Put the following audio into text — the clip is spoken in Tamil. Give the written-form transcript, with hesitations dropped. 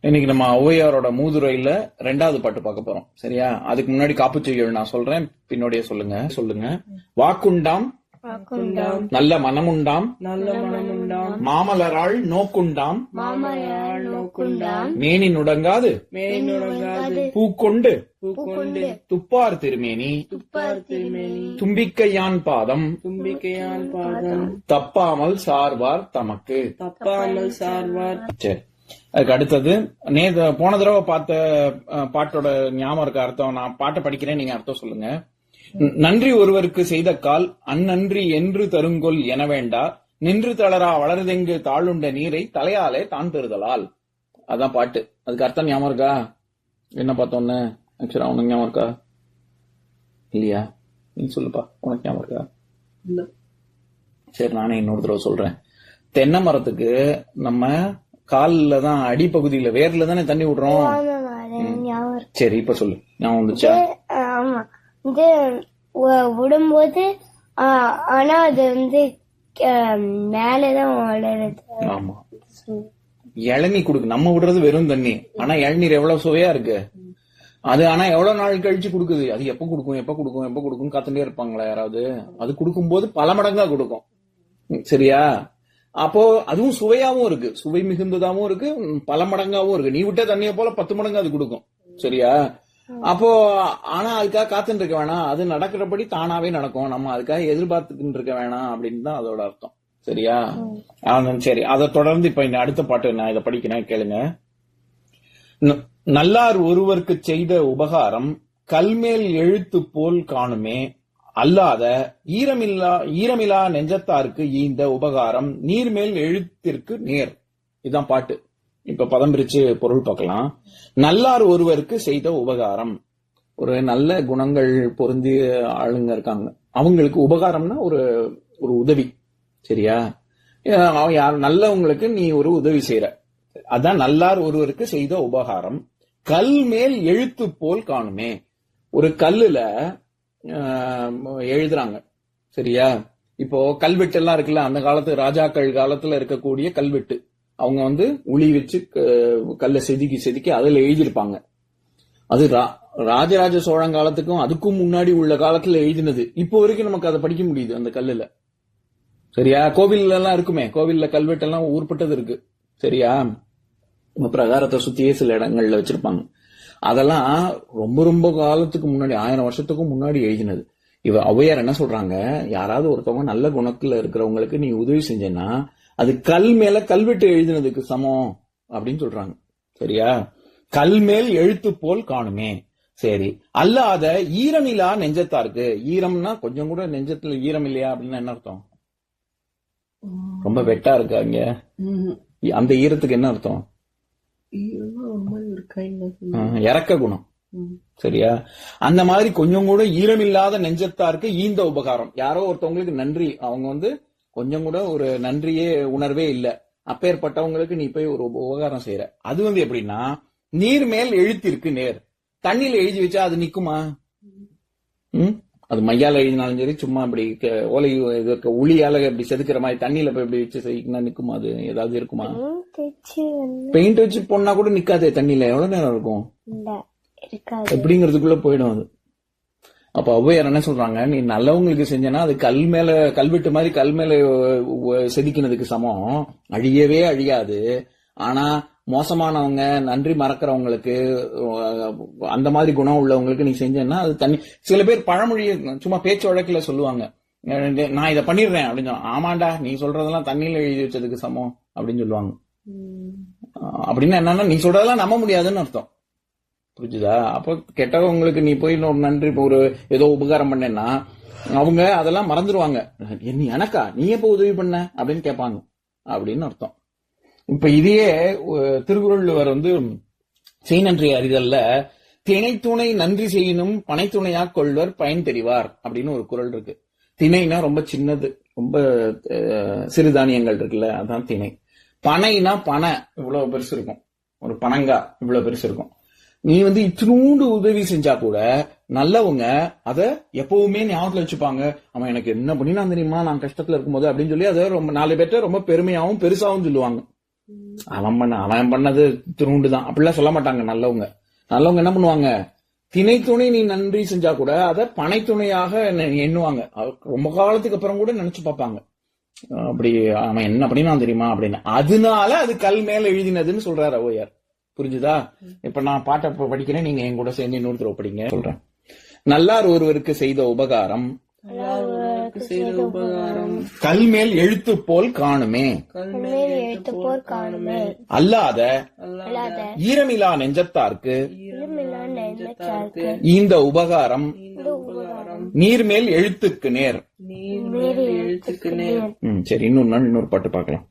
இன்னைக்கு நம்ம ஔவையாரோட மூதுரையில 2வது பாட்டு பார்க்க போறோம். சரியா? அதுக்கு முன்னாடி காப்புச்செய்யுள் நான் சொல்றேன், பின்னோடியே சொல்லுங்க. வாக்குண்டாம் நல்ல மனமுண்டாம் மாமலராள் நோக்குண்டாம் மேனி நுடங்காது பூக்கொண்டு துப்பார் திருமேனி தும்பிக்கையான் பாதம் தப்பாமல் சார்வார் தமக்கு. சரி, அதுக்கு அடுத்தது போன தடவை பார்த்த பாட்டோட ஞாபகம் இருக்க அர்த்தம். நான் பாட்டை படிக்கிறேன், நீங்க அர்த்தம் சொல்லுங்க. நன்றி ஒருவருக்கு செய்த கால் அந்நன்றி என்று தருங்கொல் என வேண்டா நின்று தளரா வளர்தெங்கு தாளுண்ட நீரை தலையாலே தான் பெறுதலால். அதான் பாட்டு. அதுக்கு அர்த்தம் ஞாபகம் இருக்கா? என்ன பார்த்தோன்னு ஆக்சுவலா உனக்கு ஞாபகம் இருக்கா இல்லையா? நீ சொல்லுப்பா, உனக்கு ஞாபகம் இருக்கா? இல்ல. சரி, நானே இன்னொரு தடவை சொல்றேன். தென்னை மரத்துக்கு நம்ம கால்ல தான் அடிப்பகுதியில வேர்ல தானே தண்ணி விடுறோம். சரி, இப்ப சொல்லு, ஞாபகம் வந்துச்சா? இது விடும்போது ஆனா அது மேலதான் வளருது. ஆமா, இளநீ குடுக்கு. நம்ம விடுறது வெறும் தண்ணி, ஆனா இளநீர் எவ்வளவு சுவையா இருக்கு அது. ஆனா எவ்வளவு நாள் கழிச்சு குடுக்குது. அது எப்ப குடுக்கும் காத்துட்டே இருப்பாங்களா யாராவது? அது குடுக்கும் போது பல மடங்கா கொடுக்கும். சரியா? அப்போ அதுவும் சுவையாவும் இருக்கு, சுவை மிகுந்ததாவும் இருக்கு, பல மடங்காவும் இருக்கு. நீ விட்ட தண்ணிய போல 10 மடங்கு அது கொடுக்கும். சரியா? அப்போ ஆனா அதுக்காக காத்துட்டு இருக்க வேணாம், அது நடக்கிறபடி தானாவே நடக்கும். நம்ம அதுக்காக எதிர்பார்த்துட்டு இருக்க வேணாம் அப்படின்னு தான் அதோட அர்த்தம். சரியா? சரி, அதை தொடர்ந்து இப்ப இந்த அடுத்த பாட்டு நான் இதை படிக்கிறேன், கேளுங்க. நல்லார் ஒருவருக்கு செய்த உபகாரம் கல்மேல் எழுத்து போல் காணுமே அல்லாத ஈரமிலா நெஞ்சத்தாருக்கு ஈந்த உபகாரம் நீர்மேல் எழுத்திற்கு நேர். இதுதான் பாட்டு. இப்ப பதம் பிரிச்சு பொருள் பார்க்கலாம். நல்லார் ஒருவருக்கு செய்த உபகாரம், ஒரு நல்ல குணங்கள் பொருந்திய ஆளுங்க இருக்காங்க, அவங்களுக்கு உபகாரம்னா ஒரு உதவி. சரியா? யார் நல்லவங்களுக்கு நீ ஒரு உதவி செய்யற, அதான் நல்லார் ஒருவருக்கு செய்த உபகாரம். கல் மேல் எழுத்து போல் காணுமே. ஒரு கல்லுல எழுதுறாங்க. சரியா? இப்போ கல்வெட்டு எல்லாம் இருக்குல்ல, அந்த காலத்து ராஜாக்கள் காலத்துல இருக்கக்கூடிய கல்வெட்டு, அவங்க உளி வச்சு கல்ல செதுக்கி அதுல எழுதியிருப்பாங்க. அது ராஜராஜ சோழன் காலத்துக்கும் அதுக்கும் முன்னாடி உள்ள காலத்துல எழுதினது. இப்போ வரைக்கும் நமக்கு அதை படிக்க முடியுது அந்த கல்லுல. சரியா? கோவில் எல்லாம் இருக்குமே, கோவில்ல கல்வெட்டு எல்லாம் ஊர்பட்டது இருக்கு. சரியா? பிரகாரத்தை சுத்தியே சில இடங்கள்ல வச்சிருப்பாங்க. அதெல்லாம் ரொம்ப ரொம்ப காலத்துக்கு முன்னாடி, 1000 வருஷத்துக்கும் முன்னாடி எழுதினது. ஔவையார் என்ன சொல்றாங்க, யாராவது ஒருத்தவங்க நல்ல குணத்துல இருக்கிறவங்களுக்கு நீ உதவி செஞ்சேன்னா அது கல் மேல கல்வெட்டு எழுதினதுக்கு சமம் அப்படின்னு சொல்றாங்க. சரியா? கல் மேல் எழுத்து போல் காணுமே. சரி, அல்லாத ஈரமிலா நெஞ்சத்தாருக்கு. ஈரம்னா கொஞ்சம் கூட நெஞ்சத்துல ஈரம் இல்லையா அப்படின்னு என்ன அர்த்தம்? ரொம்ப வெட்டா இருக்காங்க, அந்த ஈரத்துக்கு என்ன அர்த்தம்? இறக்க குணம். சரியா? அந்த மாதிரி கொஞ்சம் கூட ஈரமில்லாத நெஞ்சத்தாருக்கு ஈந்த உபகாரம். யாரோ ஒருத்தவங்களுக்கு நன்றி, அவங்க கொஞ்சம் கூட ஒரு நன்றியே உணர்வே இல்ல, அப்பேற்பட்டவங்களுக்கு நீ போய் ஒரு உபகாரம் செய்யற. அது எப்படின்னா நீர் மேல் எழுத்திற்கு நேர். தண்ணியில எழுதி வச்சா அது நிக்குமா? அது மையால எழுதினாலும் சரி, சும்மா அப்படி ஓலை உளியால இப்படி செதுக்கிற மாதிரி தண்ணியில போய் இப்படி வச்சு செய்யினா நிக்குமா? அது ஏதாவது இருக்குமா? பெயிண்ட் வச்சு போனா கூட நிக்காதே தண்ணியில. எவ்வளவு நேரம் இருக்கும்? எப்படிங்கிறதுக்குள்ள போயிடும் அது. அப்ப ஔவையார் என்ன சொல்றாங்க, நீ நல்லவங்களுக்கு செஞ்சனா அது கல்வெட்டு மாதிரி கல் மேல செதுக்கினதுக்கு சமம், அழியவே அழியாது. ஆனா மோசமானவங்க, நன்றி மறக்கிறவங்களுக்கு, அந்த மாதிரி குணம் உள்ளவங்களுக்கு நீ செஞ்சேன்னா அது தண்ணி. சில பேர் பழமொழியை சும்மா பேச்சு வழக்கில சொல்லுவாங்க, நான் இதை பண்ணிடுறேன் அப்படின்னு. ஆமாண்டா, நீ சொல்றதெல்லாம் தண்ணியில எழுதி வச்சதுக்கு சமம் அப்படின்னு சொல்லுவாங்க. அப்படின்னா என்னன்னா நீ சொல்றதெல்லாம் நம்ப முடியாதுன்னு அர்த்தம். புரிஞ்சுதா? அப்போ கெட்டவங்களுக்கு நீ போய் ஒரு நன்றி, ஒரு ஏதோ உபகாரம் பண்ணேன்னா அவங்க அதெல்லாம் மறந்துடுவாங்க. நீ எனக்கா, நீ எப்ப உதவி பண்ண அப்படின்னு கேட்பாங்க அப்படின்னு அர்த்தம். இப்ப இதையே திருக்குறள்வர் செய்நன்றி அறிதல்ல திணைத்துணை நன்றி செய்யணும் பனைத்துணையா கொள்வர் பயன் தெரிவார் அப்படின்னு ஒரு குறள் இருக்கு. திணைனா ரொம்ப சின்னது, ரொம்ப சிறுதானியங்கள் இருக்குல்ல, அதான் திணை. பனைனா பனை இவ்வளவு பெருசு இருக்கும், ஒரு பனங்கா இவ்வளவு பெருசு இருக்கும். நீ இத்தினூண்டு உதவி செஞ்சா கூட நல்லவங்க அத எப்பவுமே ஞாபகத்துல வச்சுப்பாங்க. அவன் எனக்கு என்ன பண்ணினா தெரியுமா நான் கஷ்டத்துல இருக்கும்போது அப்படின்னு சொல்லி அதை ரொம்ப 4 பேர்ட்ட ரொம்ப பெருமையாவும் பெருசாவும் சொல்லுவாங்க. அவன் பண்ணது திருண்டுதான் அப்படிலாம் சொல்ல மாட்டாங்க நல்லவங்க. நல்லவங்க என்ன பண்ணுவாங்க, திணைத்துணை நீ நன்றி செஞ்சா கூட அதை பனைத்துணையாக எண்ணுவாங்க. ரொம்ப காலத்துக்கு அப்புறம் கூட நினைச்சு பார்ப்பாங்க, அப்படி அவன் என்ன பண்ணினான் தெரியுமா அப்படின்னு. அதனால அது கல் மேல எழுதினதுன்னு சொல்றாரு ஔவையார். புரிஞ்சுதா? இப்ப நான் பாட்டை படிக்கிறேன், நீங்க என் கூட சேர்ந்து இன்னொருத்தர் படிங்க. சொல்றேன். நல்லார் ஒருவருக்கு செய்த உபகாரம் கல் மேல் எழுத்து போல் காணுமே, அல்லாத ஈரமிலா நெஞ்சத்தார்க்கு இந்த உபகாரம் நீர்மேல் எழுத்துக்கு நேர். சரி, இன்னொரு பாட்டு பார்க்கலாம்.